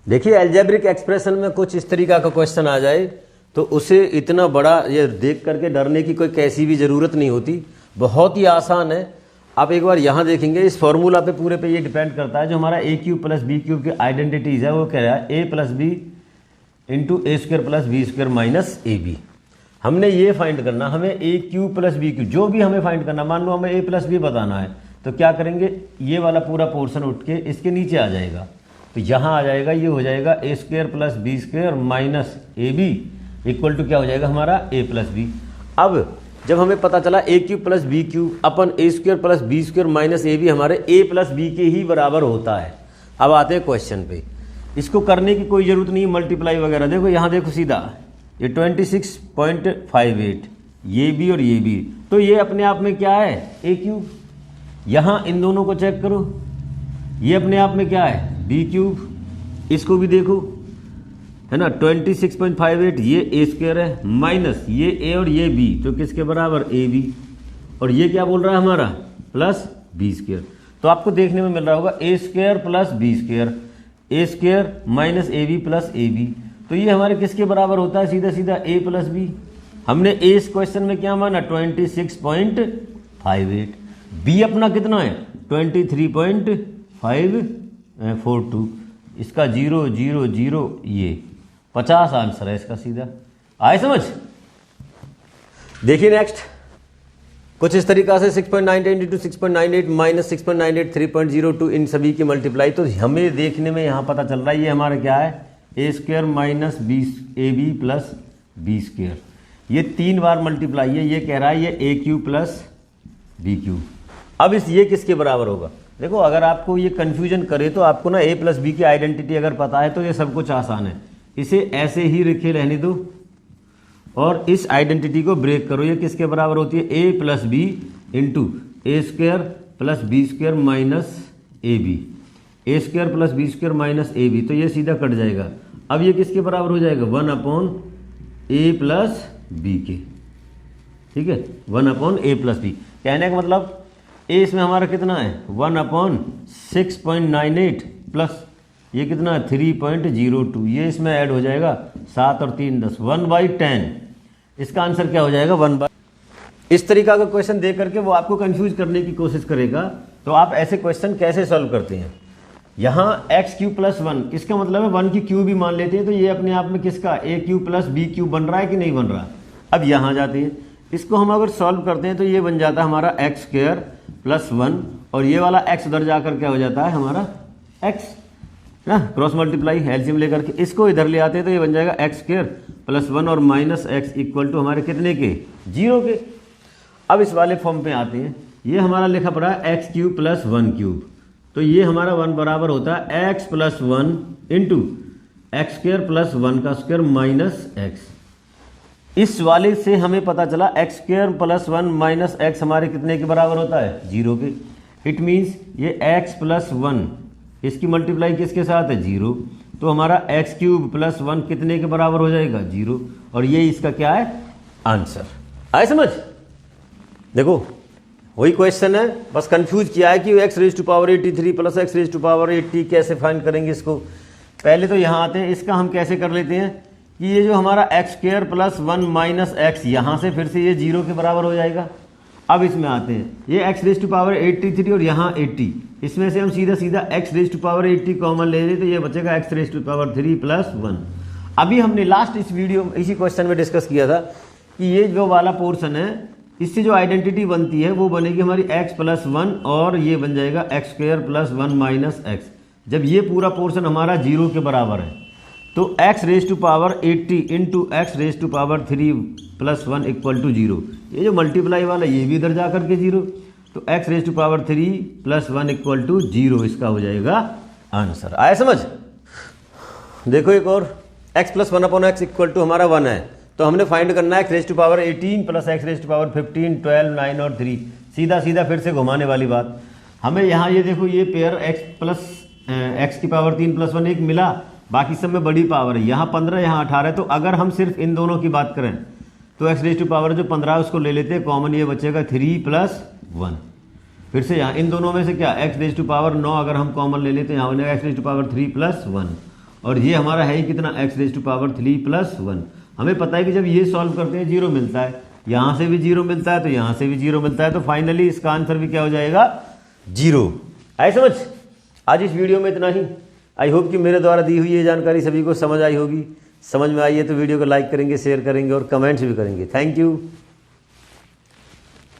देखिए algebraic expression में कुछ इस तरीका का क्वेश्चन आ जाए तो उसे इतना बड़ा ये देख करके डरने की कोई कैसी भी ज़रूरत नहीं होती, बहुत ही आसान है। आप एक बार यहाँ देखेंगे, इस फॉर्मूला पे पूरे पे ये डिपेंड करता है। जो हमारा A cube plus B cube की आइडेंटिटीज़ है वो कह रहा है A plus B into A square plus B square minus A B. हमने ये फाइंड करना, हमें A cube plus B cube जो भी हमें फाइंड करना, मान लो हमें ए प्लस बी बताना है तो क्या करेंगे, ये वाला पूरा पोर्शन उठ के इसके नीचे आ जाएगा, तो यहाँ आ जाएगा, ये हो जाएगा A square plus B square minus A B equal to क्या हो जाएगा हमारा ए प्लस बी। अब जब हमें पता चला A cube plus B cube अपन A square plus B square minus A B हमारे ए प्लस बी के ही बराबर होता है। अब आते हैं क्वेश्चन पे, इसको करने की कोई ज़रूरत नहीं, मल्टीप्लाई वगैरह। देखो यहाँ देखो सीधा ये 26.58 ये भी और ये भी, तो ये अपने आप में क्या है ए क्यूब। यहाँ इन दोनों को चेक करो, ये अपने आप में क्या है बी क्यूब, इसको भी देखो है ना 26.58 ये ए स्क्वायर है माइनस ये ए और ये बी, तो किसके बराबर ए बी, और ये क्या बोल रहा है हमारा प्लस बी स्क्वायर। तो आपको देखने में मिल रहा होगा A square plus B square, A square minus A B plus A B, तो ये हमारे किसके बराबर होता है सीधा सीधा ए प्लस बी। हमने ए इस क्वेश्चन में क्या माना 26.58, बी अपना कितना है 23.542, इसका 0 0 0 ये 50 आंसर है इसका सीधा। आए समझ। देखिए नेक्स्ट कुछ इस तरीका से 6.98 इंटू 6.98 माइनस 6.98 3.02 इन सभी की मल्टीप्लाई, तो हमें देखने में यहाँ पता चल रहा है ये हमारा क्या है A square minus B A B plus B square, ये 3 बार मल्टीप्लाई है। ये कह रहा है ये ए क्यूब प्लस बी क्यूब। अब इस ये किसके बराबर होगा, देखो अगर आपको ये कन्फ्यूजन करे तो आपको ना ए प्लस बी की आइडेंटिटी अगर पता है तो ये सब कुछ आसान है, इसे ऐसे ही लिखे रहने दो और इस आइडेंटिटी को ब्रेक करो। ये किसके बराबर होती है A plus B into A square plus B square minus A B, A square plus B square minus A B, तो ये सीधा कट जाएगा। अब ये किसके बराबर हो जाएगा 1 ए प्लस बी के, ठीक है 1 ए प्लस बी। कहने का मतलब ए इसमें हमारा कितना है 1/6.98 प्लस ये कितना है 3.02, ये इसमें ऐड हो जाएगा 7 और 3 10 1/10, इसका आंसर क्या हो जाएगा 1/। इस तरीका का क्वेश्चन दे करके वो आपको कंफ्यूज करने की कोशिश करेगा, तो आप ऐसे क्वेश्चन कैसे सॉल्व करते हैं। यहाँ एक्स क्यूब प्लस 1 इसका मतलब है 1 की क्यूब भी मान लेते हैं, तो ये अपने आप में किसका ए क्यूब प्लस बी क्यूब बन रहा है कि नहीं बन रहा। अब यहाँ जाते हैं, इसको हम अगर सॉल्व करते हैं तो ये बन जाता है हमारा एक्स स्क्वायर प्लस 1 और ये वाला एक्स उधर जाकर क्या हो जाता है हमारा एक्स ना, क्रॉस मल्टीप्लाई एलसीएम लेकर के इसको इधर ले आते हैं तो ये बन जाएगा एक्स स्क्वायर प्लस 1 और माइनस एक्स इक्वल टू हमारे कितने के 0 के। अब इस वाले फॉर्म पे आते हैं, ये हमारा लिखा पड़ा है एक्स क्यूब प्लस 1 क्यूब, तो ये हमारा 1 बराबर होता है x plus 1 into x square plus 1 का स्क्वायर माइनस एक्स। इस वाले से हमें पता चला x square plus 1 minus x हमारे कितने के बराबर होता है 0 के। इट मीन्स ये एक्स प्लस 1 इसकी मल्टीप्लाई किसके साथ है 0, तो हमारा एक्स क्यूब प्लस 1 कितने के बराबर हो जाएगा 0, और ये इसका क्या है आंसर। आए समझ। देखो वही क्वेश्चन है, बस कंफ्यूज किया है कि x raise to power 83 plus x raise to power 80 कैसे फाइंड करेंगे इसको। पहले तो यहाँ आते हैं, इसका हम कैसे कर लेते हैं कि ये जो हमारा x square plus 1 minus x यहाँ से फिर से ये 0 के बराबर हो जाएगा। अब इसमें आते हैं, ये एक्स रेज टू पावर 83 और यहाँ 80, इसमें से हम सीधा सीधा x raise to power 80 common ले लें तो ये बचेगा x raise to power 3 plus 1। अभी हमने लास्ट इस वीडियो इसी क्वेश्चन में डिस्कस किया था कि ये जो वाला पोर्शन है इससे जो आइडेंटिटी बनती है वो बनेगी हमारी x प्लस 1 और ये बन जाएगा x square plus 1 minus x. जब ये पूरा पोर्शन हमारा 0 के बराबर है तो x raise to power 80 into x raise to power 3 plus 1 equal to 0, ये जो मल्टीप्लाई वाला ये भी इधर जा करके 0, तो x raise to power 3 plus 1 equal to 0 इसका हो जाएगा आंसर। आया समझ। देखो एक और x plus 1/x equal to हमारा 1 है, तो हमने फाइंड करना है x raise to power 18 plus x raise to power 15 12 9 और 3, सीधा सीधा फिर से घुमाने वाली बात। हमें यहाँ ये देखो ये पेयर x प्लस एक्स की पावर 3 प्लस 1 एक मिला, बाकी सब में बड़ी पावर है, यहाँ 15 यहाँ 18 है, तो अगर हम सिर्फ इन दोनों की बात करें तो एक्स रेज टू पावर जो 15 है उसको ले लेते हैं कॉमन, ये बचेगा 3 प्लस 1। फिर से यहाँ इन दोनों में से क्या एक्स रेज टू पावर 9 अगर हम कॉमन ले लेते हैं यहाँ बनेगा x raise to power 3 plus 1, और ये हमारा है कितना x⁻³ + 1। हमें पता है कि जब ये सॉल्व करते हैं 0 मिलता है, यहाँ से भी 0 मिलता है तो यहाँ से भी 0 मिलता है, तो फाइनली इसका आंसर भी क्या हो जाएगा 0। आए समझ? आज इस वीडियो में इतना ही। आई होप कि मेरे द्वारा दी हुई ये जानकारी सभी को समझ आई होगी। समझ में आई है तो वीडियो को लाइक करेंगे, शेयर करेंगे और कमेंट्स भी करेंगे। Thank you.